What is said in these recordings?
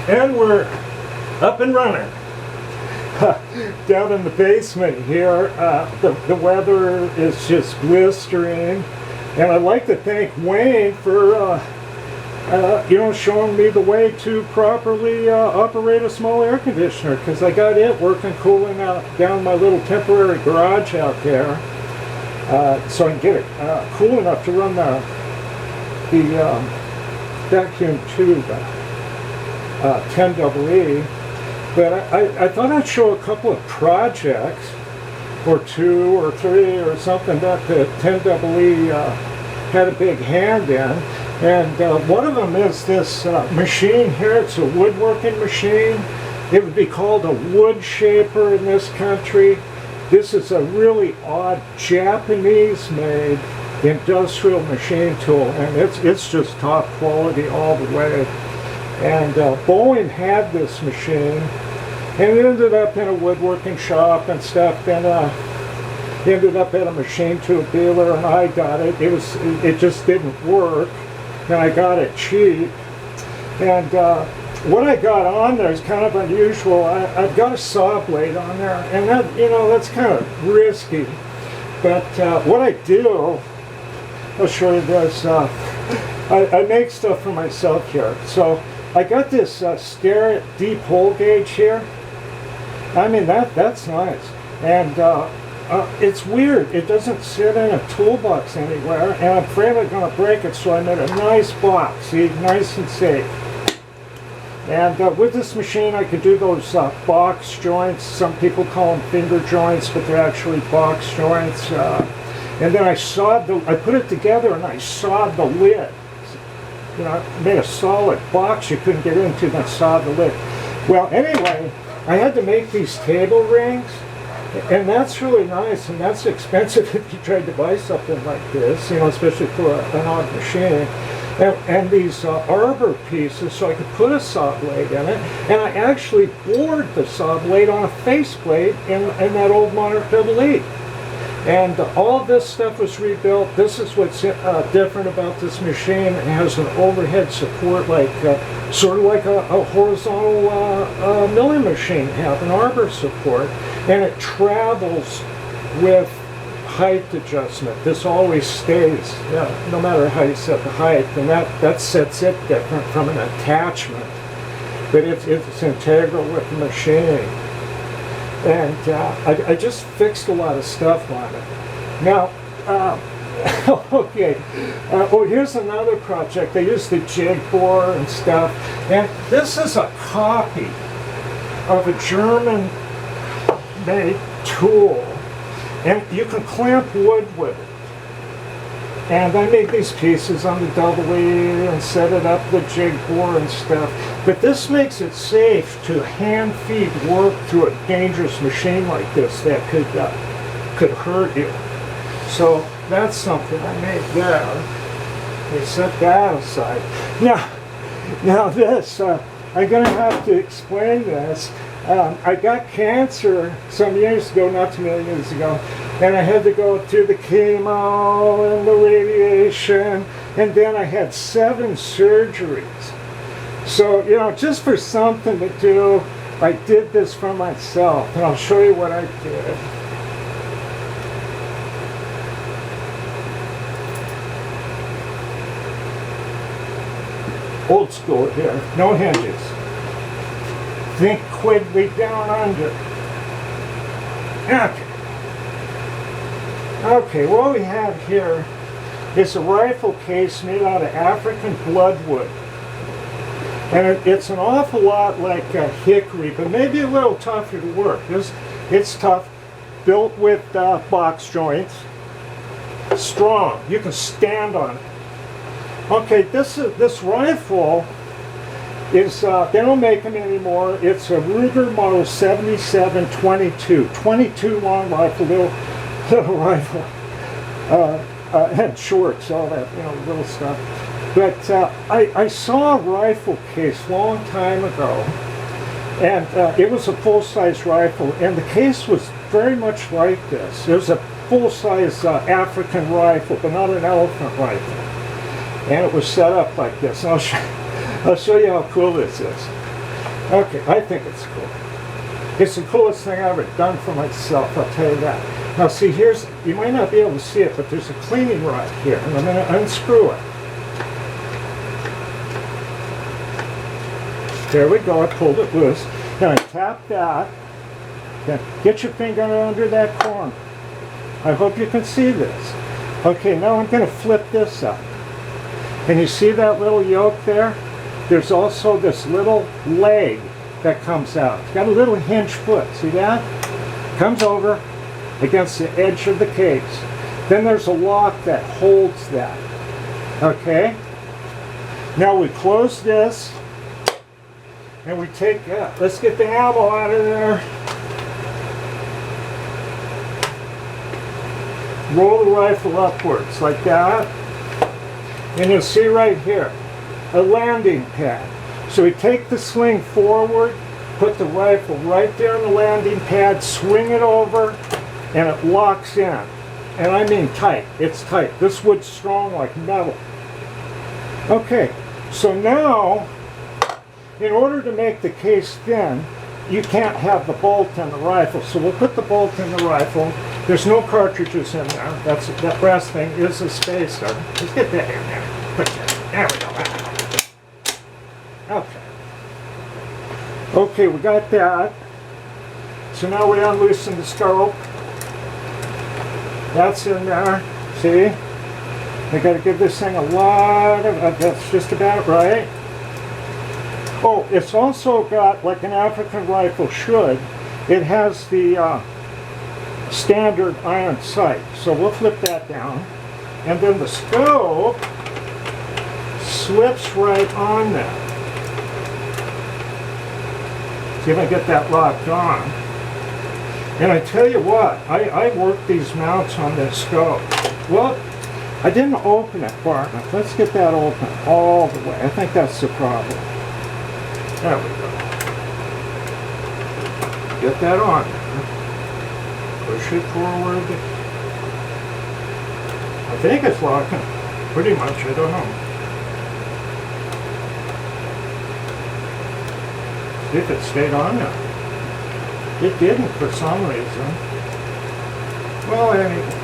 And we're up and running. Down in the basement here, the weather is just blistering. And I'd like to thank Wayne for showing me the way to properly operate a small air conditioner, because I got it working, cooling out down my little temporary garage out there, so I can get it cool enough to run the vacuum tube 10EE. But I thought I'd show a couple of projects, or 2 or 3 or something, that the 10EE had a big hand in. And one of them is this machine here. It's a woodworking machine. It would be called a wood shaper in this country. This is a really odd Japanese-made industrial machine tool, and it's just top quality all the way. And Boeing had this machine, and it ended up in a woodworking shop and stuff. And ended up at a machine tool dealer, and I got it. It just didn't work. And I got it cheap. And what I got on there is kind of unusual. I've got a saw blade on there, and that's kind of risky. But what I do, I'll show you this. I make stuff for myself here. So I got this Starrett deep hole gauge here. I mean, that's nice. And it's weird. It doesn't sit in a toolbox anywhere, and I'm afraid I'm going to break it, so I made a nice box, see, nice and safe. And with this machine, I could do those box joints. Some people call them finger joints, but they're actually box joints. And then I put it together, and I sawed the lid. You know, I made a solid box you couldn't get into, then sawed the lid. Well, anyway, I had to make these table rings. And that's really nice, and that's expensive if you tried to buy something like this, especially for an odd machine. And these arbor pieces, so I could put a saw blade in it, and I actually bored the saw blade on a faceplate in that old Monarch EE. And all this stuff was rebuilt. This is what's different about this machine. It has an overhead support, like sort of like a horizontal milling machine have an arbor support, and it travels with height adjustment. This always stays, no matter how you set the height, and that sets it different from an attachment. But it's integral with the machine. And I just fixed a lot of stuff on it. Now, okay, here's another project. I used the jig bore and stuff. And this is a copy of a German-made tool. And you can clamp wood with it. And I made these pieces on the EE and set it up with jig bore and stuff. But this makes it safe to hand feed work through a dangerous machine like this that could hurt you. So that's something I made there. We set that aside. Now this, I'm going to have to explain this. I got cancer some years ago, not too many years ago, and I had to go through the chemo and the radiation, and then I had 7 surgeries. So, just for something to do, I did this for myself, and I'll show you what I did. Old school here, no hinges. Think quickly down under. Okay, what we have here is a rifle case made out of African bloodwood. And it's an awful lot like hickory, but maybe a little tougher to work. It's tough, built with box joints, strong. You can stand on it. Okay, this rifle is, they don't make them anymore. It's a Ruger Model 77-22, 22 long rifle, little rifle, and shorts, all that, little stuff. But I saw a rifle case a long time ago, and it was a full-size rifle, and the case was very much like this. It was a full-size African rifle, but not an elephant rifle. And it was set up like this. And I'll show you how cool this is. Okay, I think it's cool. It's the coolest thing I've ever done for myself, I'll tell you that. Now see, here's, you might not be able to see it, but there's a cleaning rod here, and I'm going to unscrew it. There we go, I pulled it loose. Now I tap that. Then get your finger under that corner. I hope you can see this. Okay, now I'm going to flip this up. And you see that little yoke there? There's also this little leg that comes out. It's got a little hinge foot, see that? Comes over against the edge of the case. Then there's a lock that holds that. Okay? Now we close this and we take, let's get the ammo out of there. Roll the rifle upwards like that. And you'll see right here, a landing pad. So we take the sling forward, put the rifle right there on the landing pad, swing it over, and it locks in. And I mean tight, it's tight. This wood's strong like metal. Okay, so now, in order to make the case thin, you can't have the bolt in the rifle. So we'll put the bolt in the rifle. There's no cartridges in there. That brass thing is a spacer. Let's get that in there. Put that. There we go. Okay. Okay, we got that. So now we unloosen the scope. That's in there. See? We got to give this thing a lot of, that's just about right. Oh, it's also got, like an African rifle should, it has the standard iron sight. So we'll flip that down. And then the scope slips right on there. See if I get that locked on. And I tell you what, I worked these mounts on this scope. Well, I didn't open it far enough. Let's get that open all the way. I think that's the problem. There we go. Get that on there. Push it forward. I think it's locking. Pretty much, I don't know. See if it stayed on there. It didn't for some reason. Well, anyway.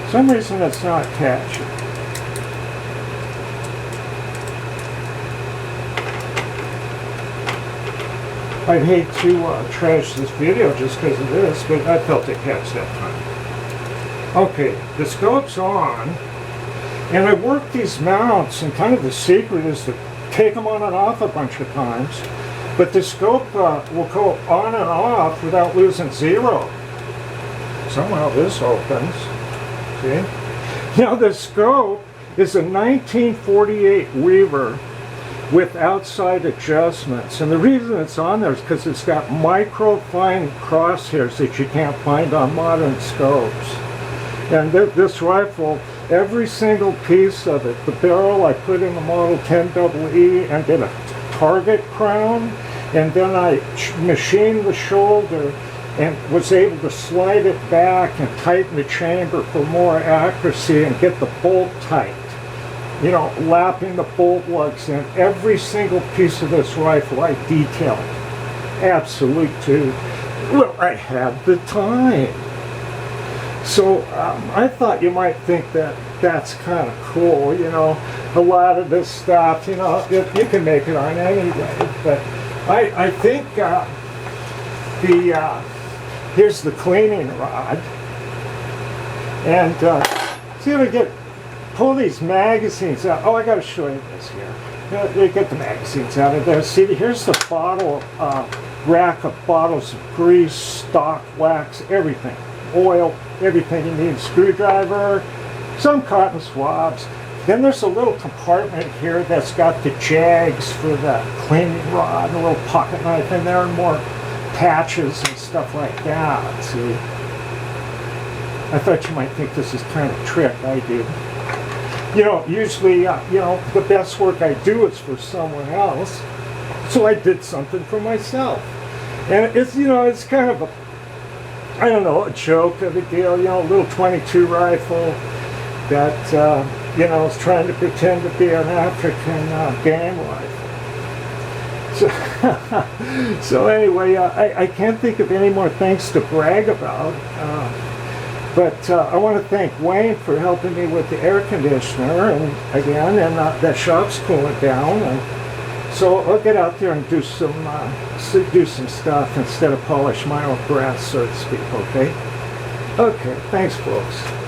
For some reason it's not catching. I'd hate to trash this video just because of this, but I felt it catch that time. Okay, the scope's on, and I work these mounts, and kind of the secret is to take them on and off a bunch of times, but the scope will go on and off without losing zero. Somehow this opens. See? Now the scope is a 1948 Weaver with outside adjustments, and the reason it's on there is because it's got micro fine crosshairs that you can't find on modern scopes. And this rifle, every single piece of it, the barrel I put in the Model 10EE and did a target crown, and then I machined the shoulder and was able to slide it back and tighten the chamber for more accuracy and get the bolt tight. You know, lapping the bolt lugs in. Every single piece of this rifle I detailed. Absolute too. Well, I had the time. So I thought you might think that that's kind of cool, you know. A lot of this stuff, you know, you can make it on any way. But I think here's the cleaning rod. And see if I pull these magazines out. Oh, I got to show you this here. Get the magazines out of there. See, here's the bottle, rack of bottles of grease, stock, wax, everything. Oil, everything you need. Screwdriver, some cotton swabs. Then there's a little compartment here that's got the jags for the cleaning rod, and a little pocket knife in there, and more patches and stuff like that. See? I thought you might think this is kind of a trick. I do. You know, usually, you know, the best work I do is for someone else. So I did something for myself. And it's, you know, it's kind of a, I don't know, a joke of a deal, you know, a little .22 rifle that you know, is trying to pretend to be an African gang wife. So anyway, I can't think of any more things to brag about. But I want to thank Wayne for helping me with the air conditioner, and that shop's cooling down. And so I'll get out there and do some stuff instead of polish my own breath, so to speak. Okay. Okay. Thanks, folks.